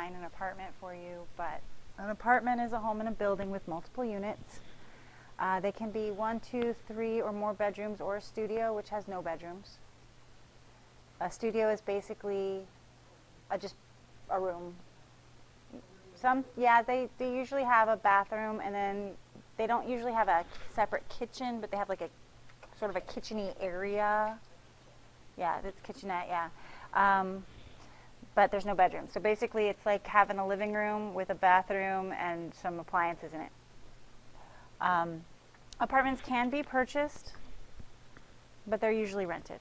define an apartment for you, but an apartment is a home in a building with multiple units. They can be 1, 2, 3, or more bedrooms, or a studio, which has no bedrooms. A studio is basically just a room. They usually have a bathroom, and then they don't usually have a separate kitchen, but they have like a sort of a kitchen-y area. Yeah, it's kitchenette, yeah. But there's no bedroom. So basically it's like having a living room with a bathroom and some appliances in it. Apartments can be purchased, but they're usually rented.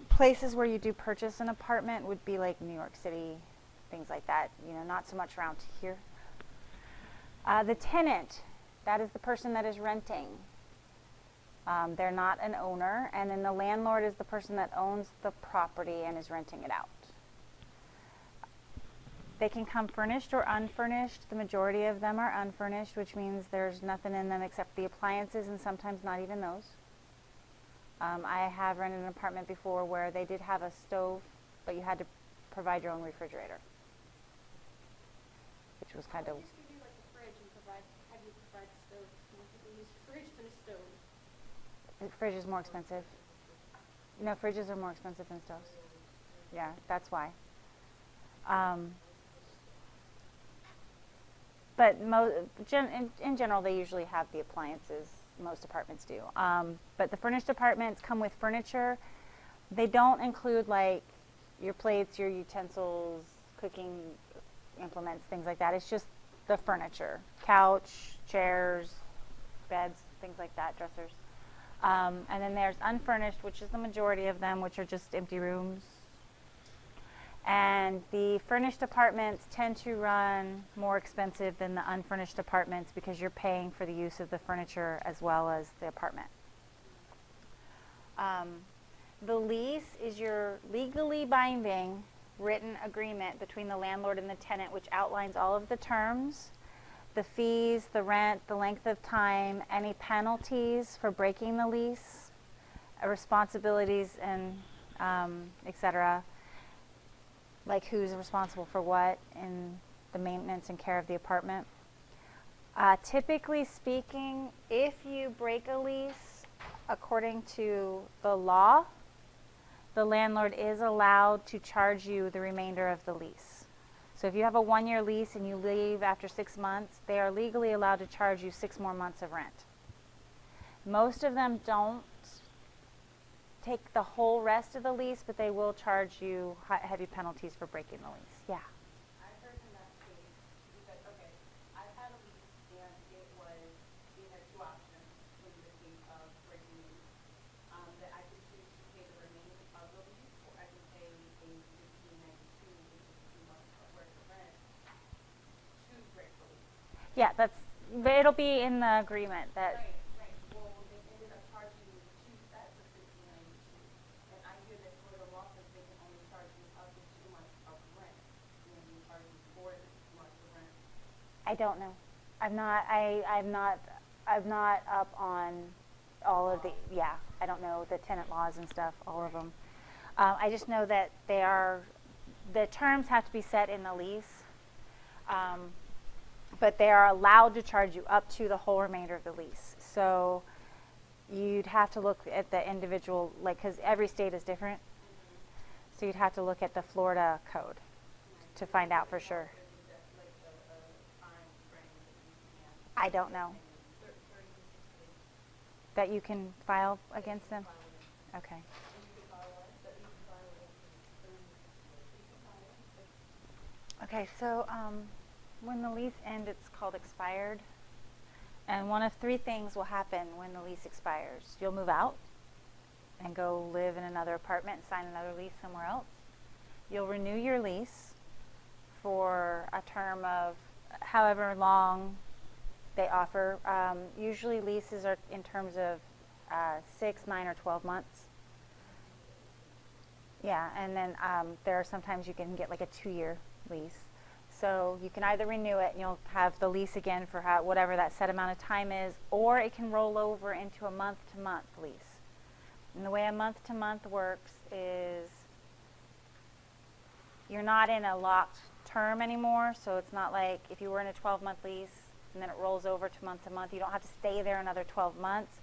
Places where you do purchase an apartment would be like New York City, things like that. You know, not so much around here. The tenant, that is the person that is renting. They're not an owner, and then the landlord is the person that owns the property and is renting it out. They can come furnished or unfurnished. The majority of them are unfurnished, which means there's nothing in them except the appliances, and sometimes not even those. I have rented an apartment before where they did have a stove, but you had to provide your own refrigerator, which was kind of... Why don't you just give you like a fridge and have you provide the stove? Most people use fridge than a stove. The fridge is more expensive. No, fridges are more expensive than stoves. Yeah, that's why. But in general, they usually have the appliances. Most apartments do. But the furnished apartments come with furniture. They don't include like your plates, your utensils, cooking implements, things like that. It's just the furniture. Couch, chairs, beds, things like that, dressers. And then there's unfurnished, which is the majority of them, which are just empty rooms. And the furnished apartments tend to run more expensive than the unfurnished apartments because you're paying for the use of the furniture as well as the apartment. The lease is your legally binding written agreement between the landlord and the tenant, which outlines all of the terms, the fees, the rent, the length of time, any penalties for breaking the lease, responsibilities, and etc. Like who's responsible for what in the maintenance and care of the apartment. Typically speaking, if you break a lease, according to the law, the landlord is allowed to charge you the remainder of the lease. So if you have a 1-year lease and you leave after 6 months, they are legally allowed to charge you 6 more months of rent. Most of them don't take the whole rest of the lease, but they will charge you heavy penalties for breaking the lease. Yeah. I've heard in that case, because, okay, I've had a lease and it had 2 options in the case of breaking the lease. That I could choose to pay the remaining of the lease, or I could pay a $15.92, which is 2 months worth of rent, to break the lease. Yeah, it'll be in the agreement that. Right. Well, they ended up charging me 2 sets of $15.92, and I hear that for the law says they can only charge you up to 2 months of rent, and then you charge you for the 2 months of rent. I don't know. I'm not up on all of the, yeah, I don't know the tenant laws and stuff, all of them. I just know that the terms have to be set in the lease, but they are allowed to charge you up to the whole remainder of the lease. So you'd have to look at the individual, like, because every state is different. So you'd have to look at the Florida code to find out for sure. I don't know. That you can file against them? Okay. Okay, so when the lease ends, it's called expired. And one of 3 things will happen when the lease expires. You'll move out and go live in another apartment, sign another lease somewhere else. You'll renew your lease for a term of however long they offer. Usually leases are in terms of 6, 9, or 12 months. Yeah, and then there are sometimes you can get like a 2-year lease. So you can either renew it and you'll have the lease again for whatever that set amount of time is, or it can roll over into a month-to-month lease. And the way a month-to-month works is you're not in a locked term anymore, so it's not like if you were in a 12-month lease and then it rolls over to month, you don't have to stay there another 12 months.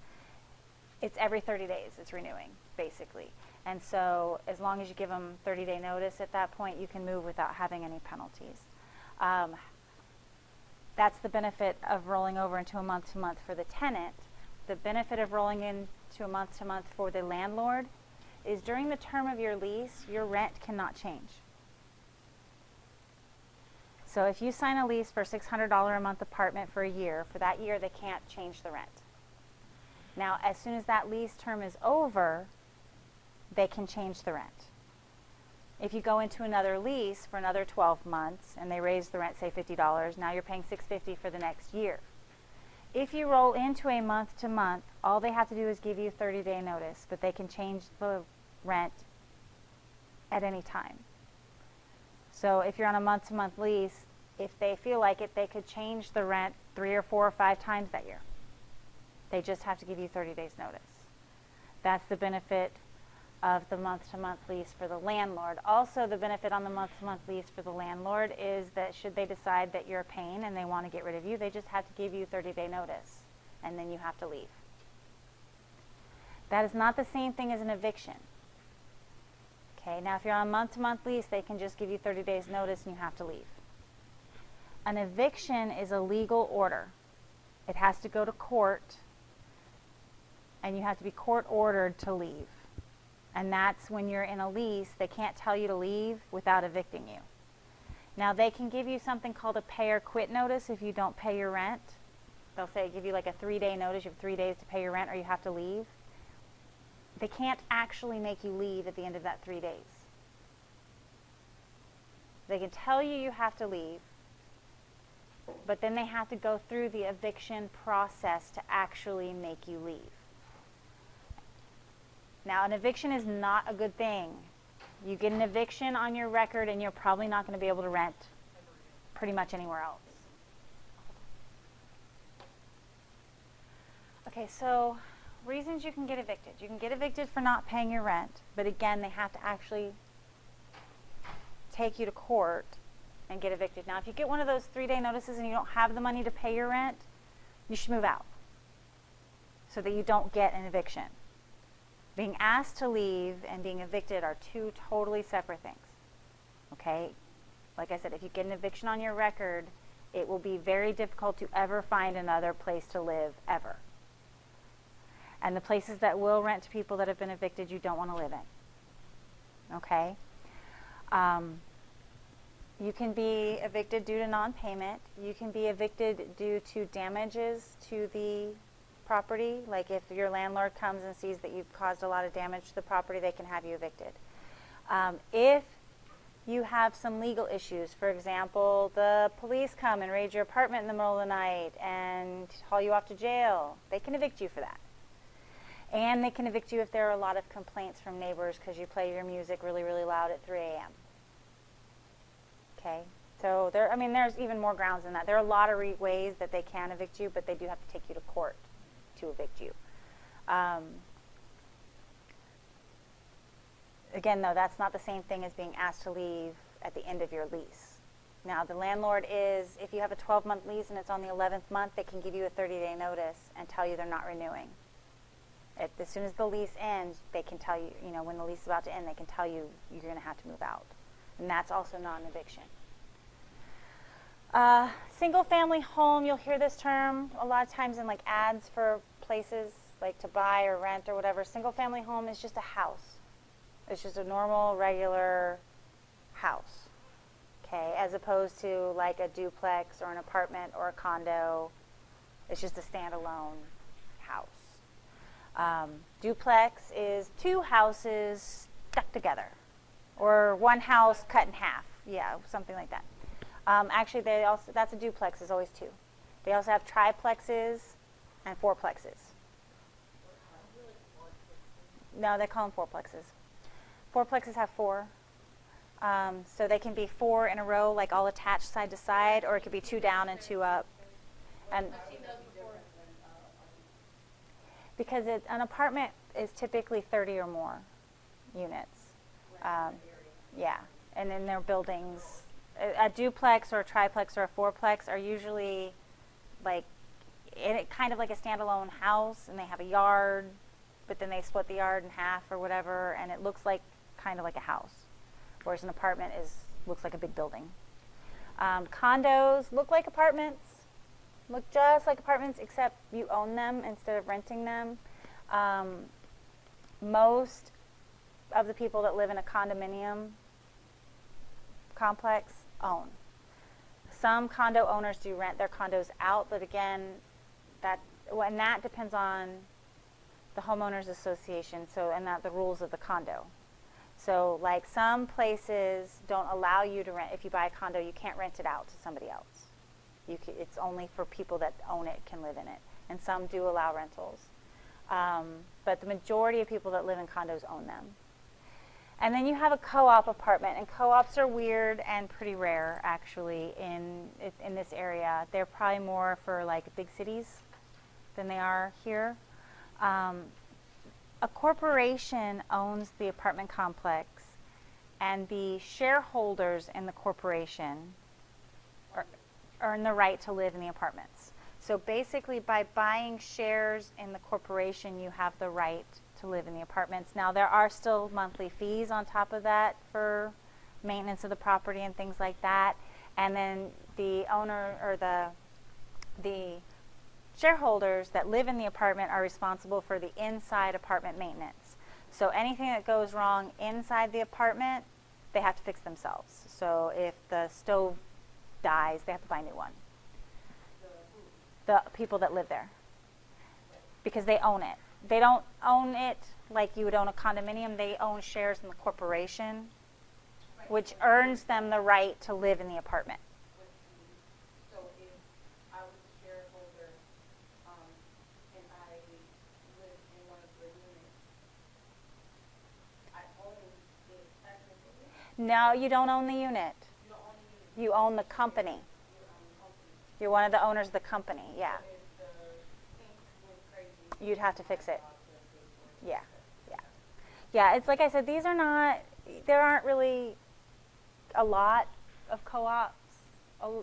It's every 30 days it's renewing, basically. And so as long as you give them 30-day notice at that point, you can move without having any penalties. That's the benefit of rolling over into a month-to-month for the tenant. The benefit of rolling into a month-to-month for the landlord is during the term of your lease, your rent cannot change. So if you sign a lease for a $600 a month apartment for a year, for that year they can't change the rent. Now, as soon as that lease term is over, they can change the rent. If you go into another lease for another 12 months and they raise the rent, say $50, now you're paying $650 for the next year. If you roll into a month-to-month, all they have to do is give you 30-day notice, but they can change the rent at any time. So if you're on a month-to-month lease, if they feel like it, they could change the rent 3 or 4 or 5 times that year. They just have to give you 30 days notice. That's the benefit of the month-to-month lease for the landlord. Also, the benefit on the month-to-month lease for the landlord is that should they decide that you're a pain and they want to get rid of you, they just have to give you 30-day notice, and then you have to leave. That is not the same thing as an eviction. Okay, now if you're on a month-to-month lease, they can just give you 30 days notice and you have to leave. An eviction is a legal order. It has to go to court, and you have to be court ordered to leave. And that's when you're in a lease, they can't tell you to leave without evicting you. Now they can give you something called a pay or quit notice if you don't pay your rent. They'll say, give you like a 3-day notice, you have 3 days to pay your rent or you have to leave. They can't actually make you leave at the end of that 3 days. They can tell you you have to leave, but then they have to go through the eviction process to actually make you leave. Now, an eviction is not a good thing. You get an eviction on your record and you're probably not going to be able to rent pretty much anywhere else. Okay, so reasons you can get evicted. You can get evicted for not paying your rent, but again, they have to actually take you to court and get evicted. Now, if you get one of those 3-day notices and you don't have the money to pay your rent, you should move out so that you don't get an eviction. Being asked to leave and being evicted are 2 totally separate things. Okay? Like I said, if you get an eviction on your record, it will be very difficult to ever find another place to live, ever. And the places that will rent to people that have been evicted, you don't want to live in. Okay? You can be evicted due to non-payment. You can be evicted due to damages to the property. Like if your landlord comes and sees that you've caused a lot of damage to the property, they can have you evicted. If you have some legal issues, for example, the police come and raid your apartment in the middle of the night and haul you off to jail, they can evict you for that. And they can evict you if there are a lot of complaints from neighbors because you play your music really, really loud at 3 a.m. Okay? So there's even more grounds than that. There are a lot of ways that they can evict you, but they do have to take you to court to evict you. Again, though, that's not the same thing as being asked to leave at the end of your lease. Now, the landlord is, if you have a 12-month lease and it's on the 11th month, they can give you a 30-day notice and tell you they're not renewing. As soon as the lease ends, they can tell you, when the lease is about to end, they can tell you you're going to have to move out. And that's also not an eviction. Single-family home, you'll hear this term a lot of times in like ads for places like to buy or rent or whatever. Single-family home is just a house. It's just a normal, regular house, okay, as opposed to like a duplex or an apartment or a condo. It's just a standalone house. Duplex is 2 houses stuck together, or 1 house cut in half. Yeah, something like that. Actually, that's a duplex is always 2. They also have triplexes and 4plexes. No, they call them 4plexes. 4plexes have 4. So they can be 4 in a row, like all attached side to side, or it could be 2 down and 2 up. And because an apartment is typically 30 or more units. Yeah. and in their buildings. A duplex or a triplex or a fourplex are usually like kind of like a standalone house, and they have a yard, but then they split the yard in half or whatever, and it looks like kind of like a house, whereas an apartment looks like a big building. Condos look like apartments, look just like apartments, except you own them instead of renting them. Most of the people that live in a condominium complex own. Some condo owners do rent their condos out, but again, that depends on the homeowners association, and the rules of the condo. So like some places don't allow you to rent. If you buy a condo, you can't rent it out to somebody else. It's only for people that own it can live in it. And some do allow rentals. But the majority of people that live in condos own them. And then you have a co-op apartment, and co-ops are weird and pretty rare actually in this area. They're probably more for like big cities than they are here. A corporation owns the apartment complex, and the shareholders in the corporation earn the right to live in the apartments. So basically, by buying shares in the corporation, you have the right to live in the apartments. Now, there are still monthly fees on top of that for maintenance of the property and things like that. And then the owner or the shareholders that live in the apartment are responsible for the inside apartment maintenance. So anything that goes wrong inside the apartment, they have to fix themselves. So if the stove dies, they have to buy a new one. The people that live there, because they own it. They don't own it like you would own a condominium. They own shares in the corporation, which earns them the right to live in the apartment. So if I was a shareholder, and I live in one of the units, I own it technically? No, you don't own the unit. You don't own the unit? You own the company. You own the company. You're one of the owners of the company, yeah. So if the sink went crazy, You'd have to fix it. I'll have to pay for it. Yeah, yeah. Yeah, it's like I said, there aren't really a lot of co-ops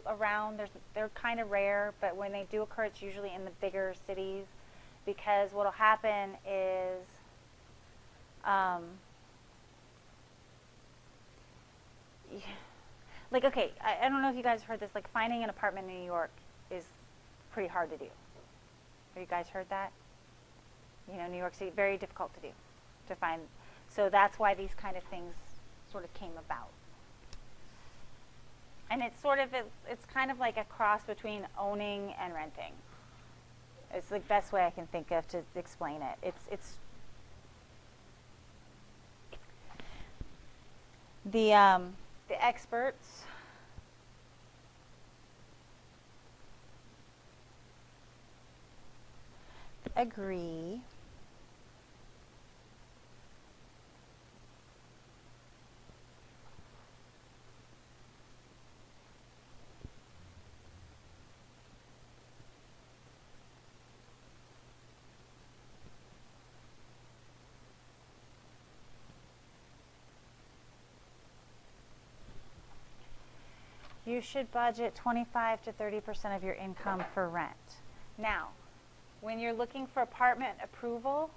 around. They're kind of rare, but when they do occur, it's usually in the bigger cities, because what will happen is like, okay, I don't know if you guys heard this, like finding an apartment in New York is pretty hard to do. Have you guys heard that? You know, New York City, very difficult to do, to find. So that's why these kind of things sort of came about. And it's kind of like a cross between owning and renting. It's the best way I can think of to explain it. It's the experts agree you should budget 25 to 30% of your income for rent. Now, when you're looking for apartment approval,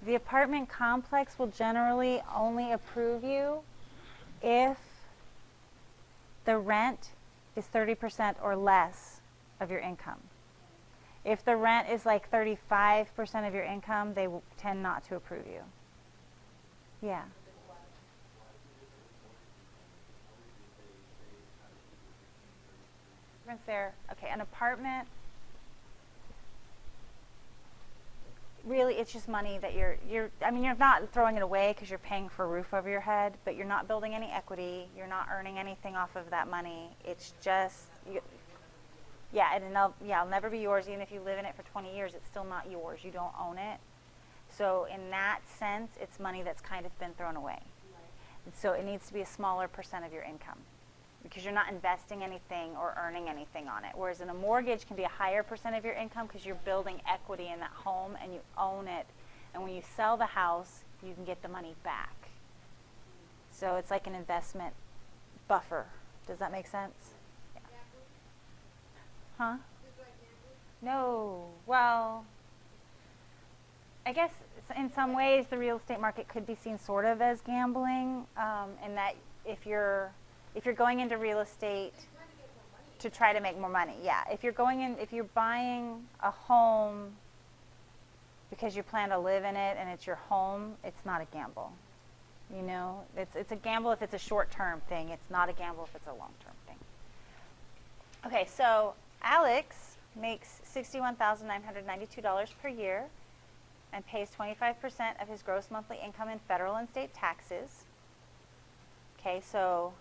the apartment complex will generally only approve you if the rent is 30% or less of your income. If the rent is like 35% of your income, they will tend not to approve you. Yeah. Difference there. Okay, an apartment, really it's just money that you're not throwing it away because you're paying for a roof over your head, but you're not building any equity, you're not earning anything off of that money. It's just it'll never be yours. Even if you live in it for 20 years, it's still not yours. You don't own it. So in that sense, it's money that's kind of been thrown away. And so it needs to be a smaller percent of your income. because you're not investing anything or earning anything on it. Whereas in a mortgage can be a higher percent of your income because you're building equity in that home and you own it. And when you sell the house, you can get the money back. So it's like an investment buffer. Does that make sense? Yeah. Huh? No. Well, I guess in some ways the real estate market could be seen sort of as gambling, in that if you're going into real estate to try to make more money, yeah. If you're buying a home because you plan to live in it and it's your home, it's not a gamble. You know, it's a gamble if it's a short-term thing. It's not a gamble if it's a long-term thing. Okay, so Alex makes $61,992 per year and pays 25% of his gross monthly income in federal and state taxes. Okay, so,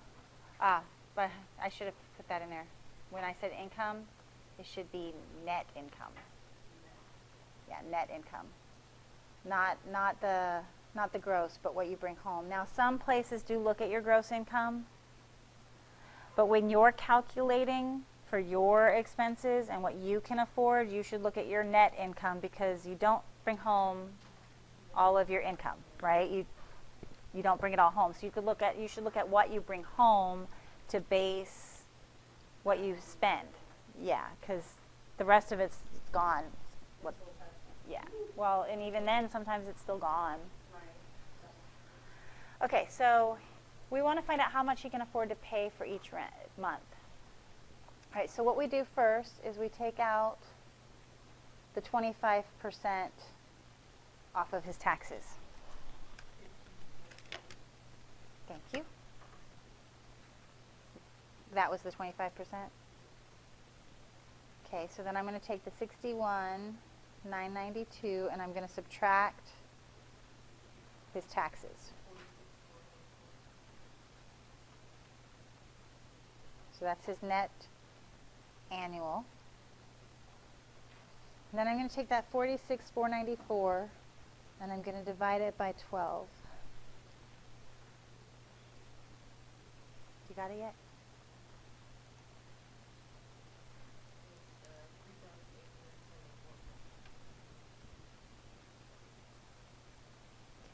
but I should have put that in there. When I said income, it should be net income. Yeah, net income. Not the gross, but what you bring home. Now, some places do look at your gross income, but when you're calculating for your expenses and what you can afford, you should look at your net income because you don't bring home all of your income, right? You don't bring it all home. So you should look at what you bring home to base what you spend. Yeah, because the rest of it's gone. Yeah. Well, and even then, sometimes it's still gone. Okay, so we want to find out how much you can afford to pay for each month. All right, so what we do first is we take out the 25% off of his taxes. Thank you. That was the 25%? Okay, so then I'm going to take the $61,992 and I'm going to subtract his taxes. So that's his net annual. And then I'm going to take that $46,494 and I'm going to divide it by 12. You got it yet?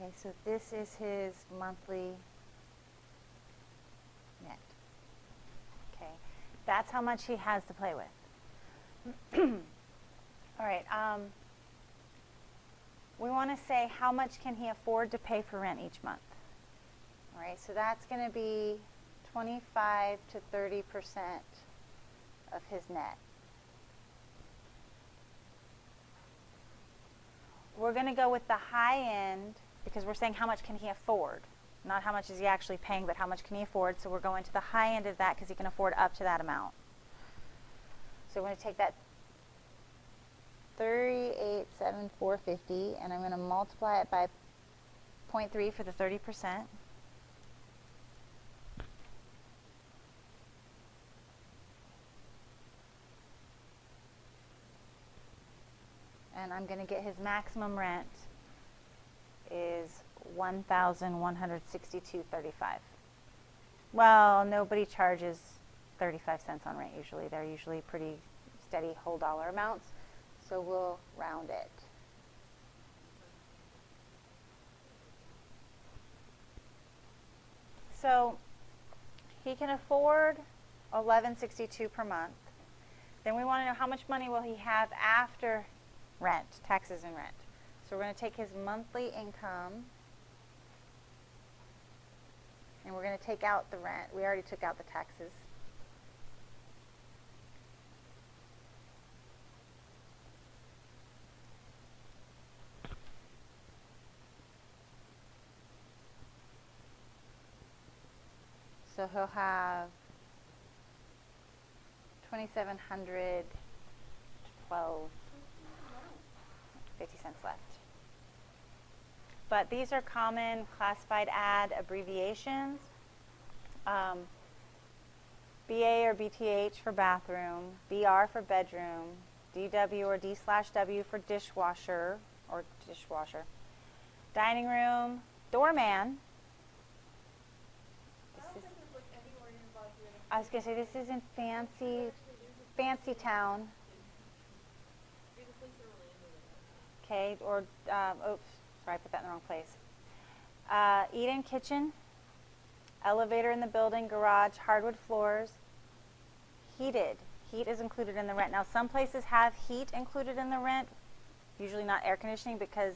Okay, so this is his monthly net. Okay, that's how much he has to play with. All right, we want to say how much can he afford to pay for rent each month. All right, so that's going to be 25 to 30% of his net. We're going to go with the high end because we're saying how much can he afford. Not how much is he actually paying, but how much can he afford. So we're going to the high end of that because he can afford up to that amount. So we're going to take that $38,750 and I'm going to multiply it by 0.3 for the 30%. And I'm going to get his maximum rent is $1,162.35. Well, nobody charges 35 cents on rent usually. They're usually pretty steady whole dollar amounts. So we'll round it. So he can afford $1,162 per month. Then we want to know how much money will he have after rent, taxes and rent. So we're going to take his monthly income and we're going to take out the rent. We already took out the taxes. So he'll have $2,712.50 left. But these are common classified ad abbreviations. BA or BTH for bathroom, BR for bedroom, DW or D/W for dishwasher or dishwasher, dining room, doorman. I was going to say, this is in fancy town. Okay, or, oops, sorry, I put that in the wrong place. Eat-in kitchen, elevator in the building, garage, hardwood floors, heated. Heat is included in the rent. Now, some places have heat included in the rent, usually not air conditioning, because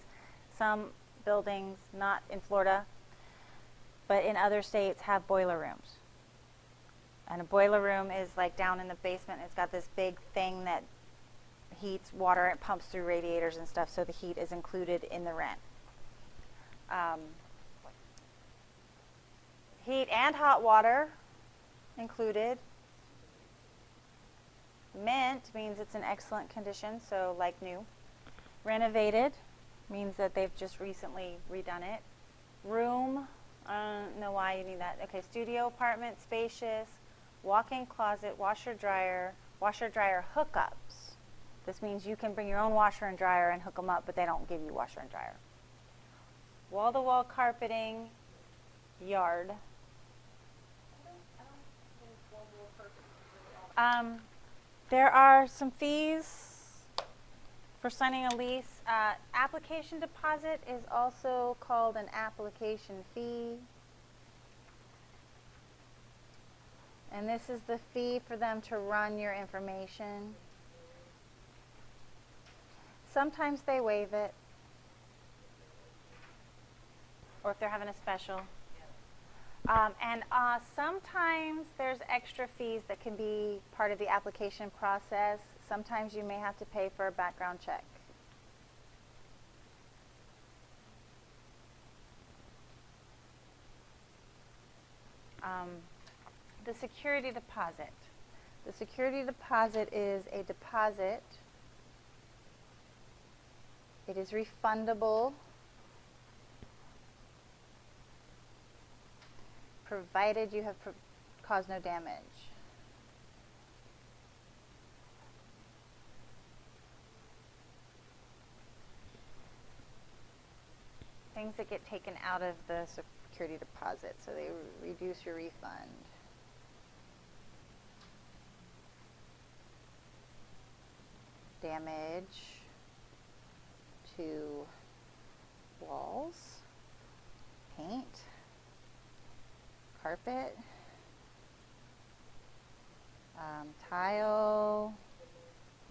some buildings, not in Florida, but in other states, have boiler rooms. And a boiler room is like down in the basement. It's got this big thing that heats water and pumps through radiators and stuff, so the heat is included in the rent. Heat and hot water included. Mint means it's in excellent condition, so like new. Renovated means that they've just recently redone it. Room, I don't know why you need that. Okay, studio apartment, spacious, walk-in closet, washer dryer hookups. This means you can bring your own washer and dryer and hook them up, but they don't give you washer and dryer. Wall-to-wall carpeting, yard. There are some fees for signing a lease. Application deposit is also called an application fee. And this is the fee for them to run your information. Sometimes they waive it, or if they're having a special. And sometimes there's extra fees that can be part of the application process. Sometimes you may have to pay for a background check. The security deposit. The security deposit is a deposit. It is refundable, provided you have caused no damage. Things that get taken out of the security deposit, so they reduce your refund. Damage to walls, paint, carpet, tile,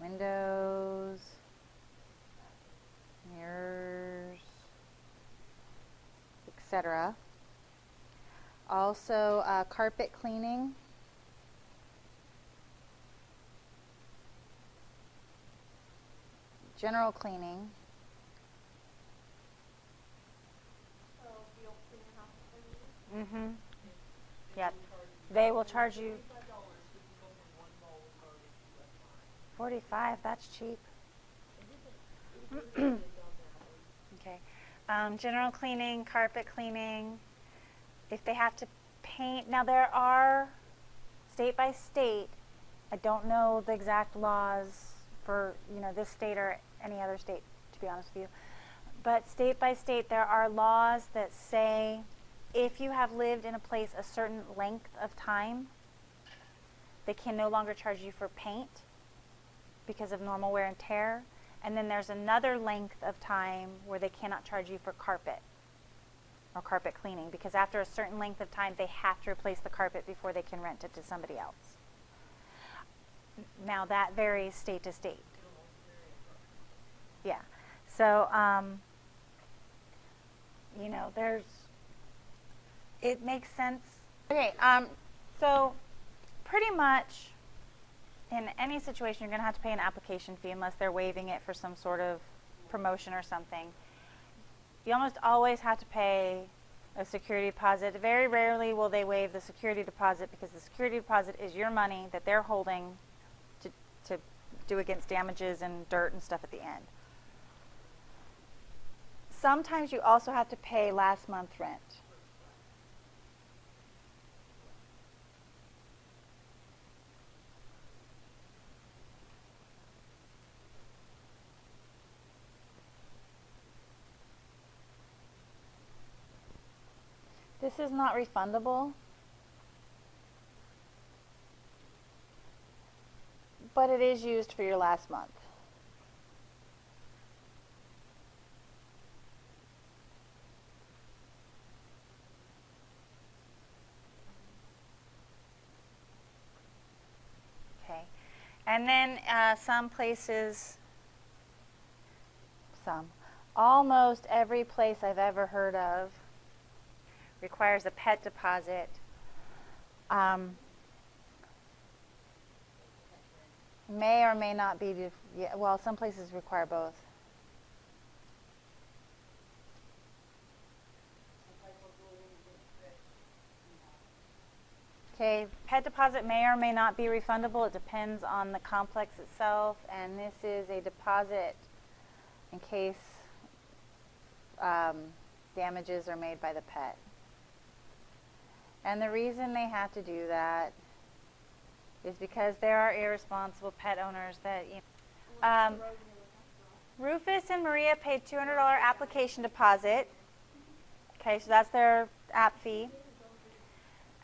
windows, mirrors, etc. Also, carpet cleaning. General cleaning. Mm-hmm. Yep. They will charge you $45. That's cheap. Okay. General cleaning, carpet cleaning. If they have to paint, now there are state by state. I don't know the exact laws for this state or any other state, to be honest with you. But state by state, there are laws that say if you have lived in a place a certain length of time, they can no longer charge you for paint because of normal wear and tear. And then there's another length of time where they cannot charge you for carpet or carpet cleaning, because after a certain length of time, they have to replace the carpet before they can rent it to somebody else. Now that varies state to state. Yeah. So, it makes sense. Okay, so pretty much in any situation, you're going to have to pay an application fee unless they're waiving it for some sort of promotion or something. You almost always have to pay a security deposit. Very rarely will they waive the security deposit, because the security deposit is your money that they're holding to do against damages and dirt and stuff at the end. Sometimes you also have to pay last month's rent. This is not refundable. But it is used for your last month. Okay. And then some places, almost every place I've ever heard of requires a pet deposit. May or may not be, yeah, well, some places require both. Okay, pet deposit may or may not be refundable. It depends on the complex itself, and this is a deposit in case damages are made by the pet. And the reason they have to do that is because there are irresponsible pet owners that, Rufus and Maria paid $200 application deposit. Okay, so that's their app fee.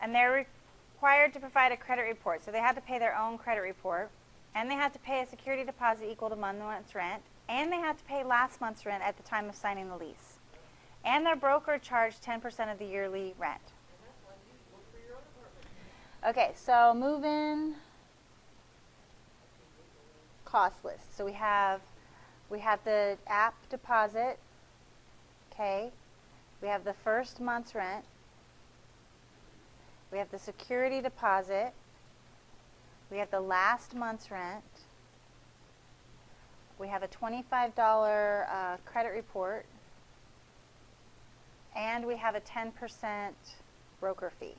And they're required to provide a credit report. So they had to pay their own credit report. And they had to pay a security deposit equal to 1 month's rent. And they had to pay last month's rent at the time of signing the lease. And their broker charged 10% of the yearly rent. Okay, so move-in cost list. So we have the app deposit. Okay. We have the first month's rent. We have the security deposit. We have the last month's rent. We have a $25 credit report. And we have a 10% broker fee.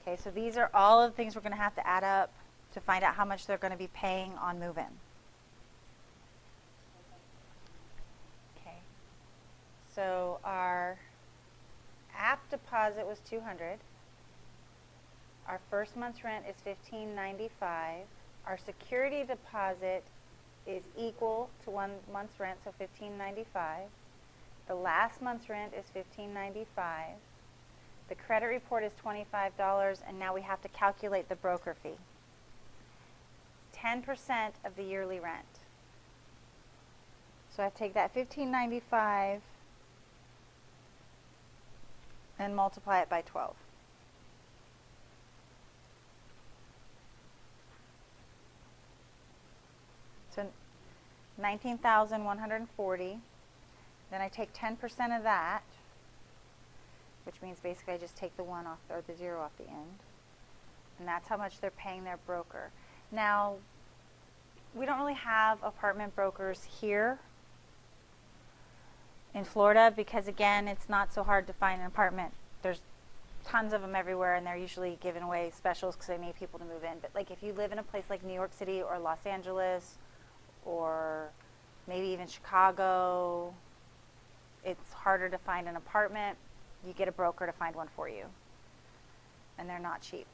Okay, so these are all of the things we're going to have to add up to find out how much they're going to be paying on move-in. Okay, so our app deposit was $200. Our first month's rent is $1,595. Our security deposit is equal to 1 month's rent, so $1,595. The last month's rent is $1,595. The credit report is $25, and now we have to calculate the broker fee. 10% of the yearly rent. So I take that $1,595 and multiply it by 12. So $19,140. Then I take 10% of that, which means basically I just take the 1 off, or the 0 off the end. And that's how much they're paying their broker. Now, we don't really have apartment brokers here in Florida because, again, it's not so hard to find an apartment. There's tons of them everywhere, and they're usually giving away specials because they need people to move in. But like if you live in a place like New York City or Los Angeles or maybe even Chicago, it's harder to find an apartment. You get a broker to find one for you, and they're not cheap.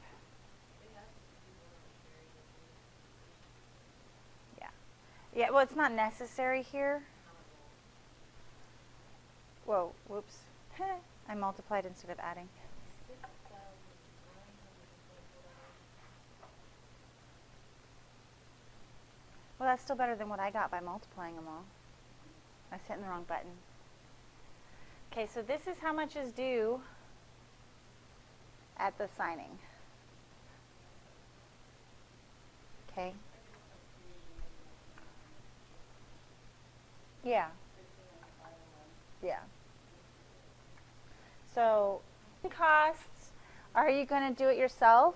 Yeah, well, it's not necessary here. Whoa, whoops. I multiplied instead of adding. Well, that's still better than what I got by multiplying them all. I was hitting the wrong button. Okay, so this is how much is due at the signing. Okay. Yeah. Yeah. So, costs, are you going to do it yourself?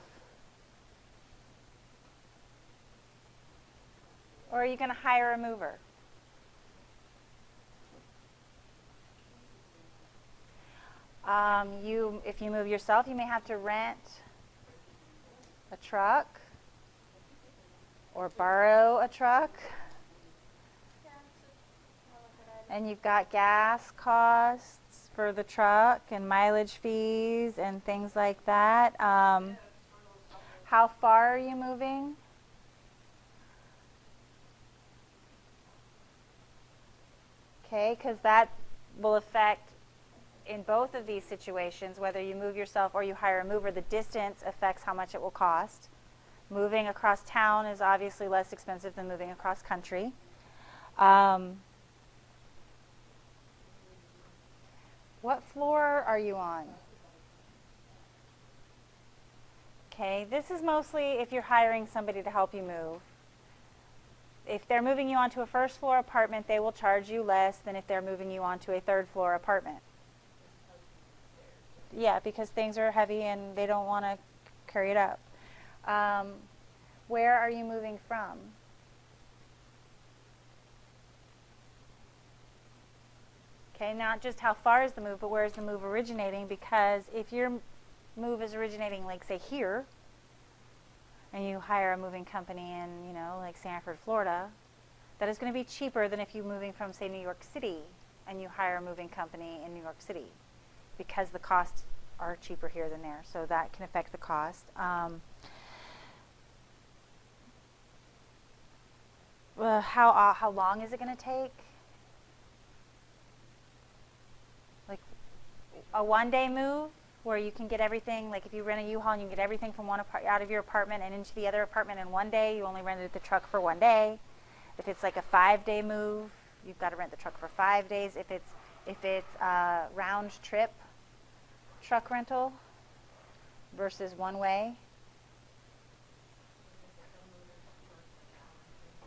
Or are you going to hire a mover? If you move yourself, you may have to rent a truck or borrow a truck. And you've got gas costs for the truck and mileage fees and things like that. How far are you moving? Okay, because that will affect, in both of these situations, whether you move yourself or you hire a mover, the distance affects how much it will cost. Moving across town is obviously less expensive than moving across country. What floor are you on? Okay, this is mostly if you're hiring somebody to help you move. If they're moving you onto a first floor apartment, they will charge you less than if they're moving you onto a third floor apartment. Yeah, because things are heavy and they don't want to carry it up. Where are you moving from? Okay, not just how far is the move, but where is the move originating? Because if your move is originating, like say here, and you hire a moving company in, you know, like Sanford, Florida, that is going to be cheaper than if you're moving from, say, New York City, and you hire a moving company in New York City, because the costs are cheaper here than there. So that can affect the cost. How long is it going to take? Like a one-day move where you can get everything, like if you rent a U-Haul and you can get everything from one out of your apartment and into the other apartment in one day, you only rented the truck for one day. If it's like a 5-day move, you've got to rent the truck for 5 days. If it's a round trip truck rental versus one way.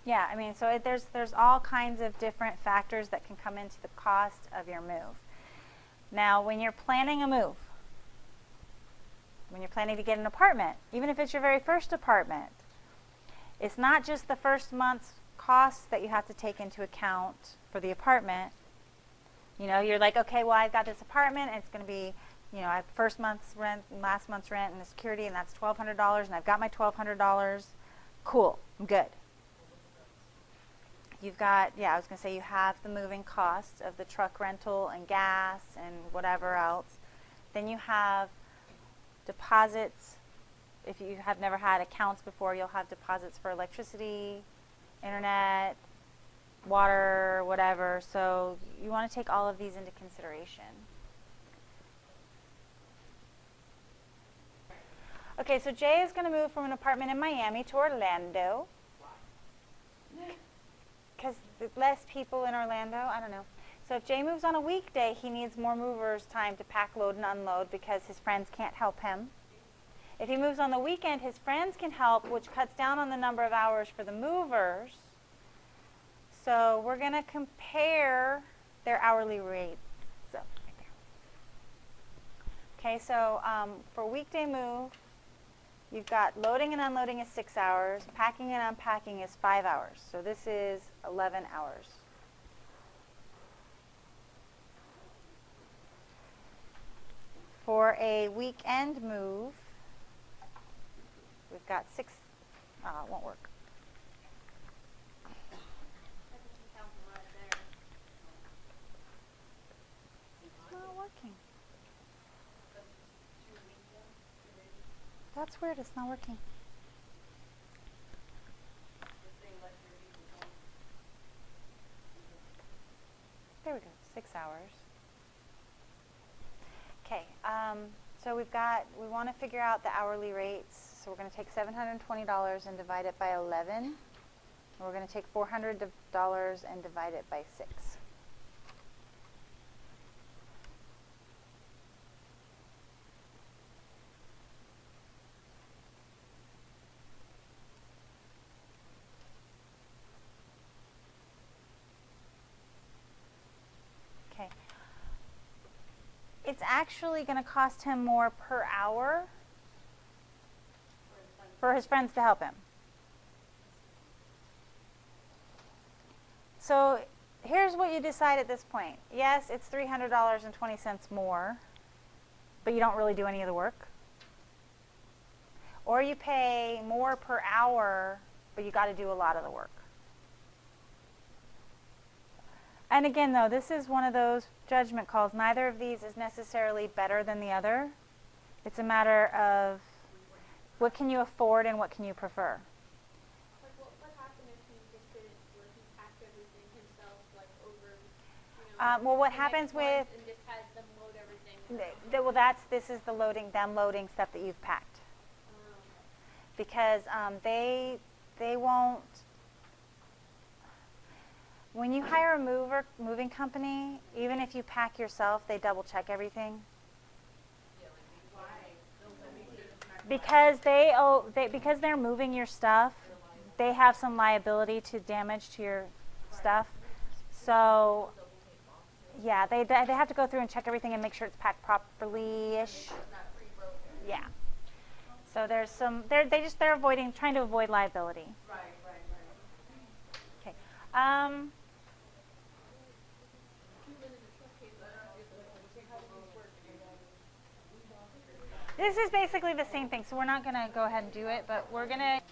Yeah, I mean, so there's all kinds of different factors that can come into the cost of your move. Now, when you're planning a move, when you're planning to get an apartment, even if it's your very first apartment, it's not just the first month's costs that you have to take into account for the apartment. You know, you're like, okay, well, I've got this apartment, and it's going to be, you know, I have first month's rent, and last month's rent, and the security, and that's $1,200, and I've got my $1,200. Cool, I'm good. You've got, yeah, I was going to say you have the moving costs of the truck rental and gas and whatever else. Then you have deposits. If you have never had accounts before, you'll have deposits for electricity, internet, water, whatever. So you want to take all of these into consideration. Okay, so Jay is going to move from an apartment in Miami to Orlando. Because less people in Orlando, I don't know. So if Jay moves on a weekday, he needs more movers' time to pack, load, and unload because his friends can't help him. If he moves on the weekend, his friends can help, which cuts down on the number of hours for the movers. So we're going to compare their hourly rates. So, right there. Okay, so for weekday move, you've got loading and unloading is 6 hours. Packing and unpacking is 5 hours. So this is 11 hours. For a weekend move, we've got 6. It won't work. It's not working. That's weird. It's not working. There we go. 6 hours. Okay. So we want to figure out the hourly rates. So we're going to take $720 and divide it by 11. And we're going to take $400 and divide it by 6. Okay. It's actually going to cost him more per hour for his friends to help him. So here's what you decide at this point. Yes, it's $300.20 more, but you don't really do any of the work. Or you pay more per hour, but you got to do a lot of the work. And again, though, this is one of those judgment calls. Neither of these is necessarily better than the other. It's a matter of what can you afford and what can you prefer. Like, what happened if he just didn't, like, he packed everything himself, like, over, Well, what the happens next month with and just has them load everything? this is the loading, them loading stuff that you've packed. because they won't. When you hire a moving company, even if you pack yourself, they double check everything. Because because they're moving your stuff, they have some liability to damage to your stuff. So yeah, they have to go through and check everything and make sure it's packed properly-ish. Yeah. So there's some they're trying to avoid liability. Right. Okay. This is basically the same thing, so we're not going to go ahead and do it, but we're going to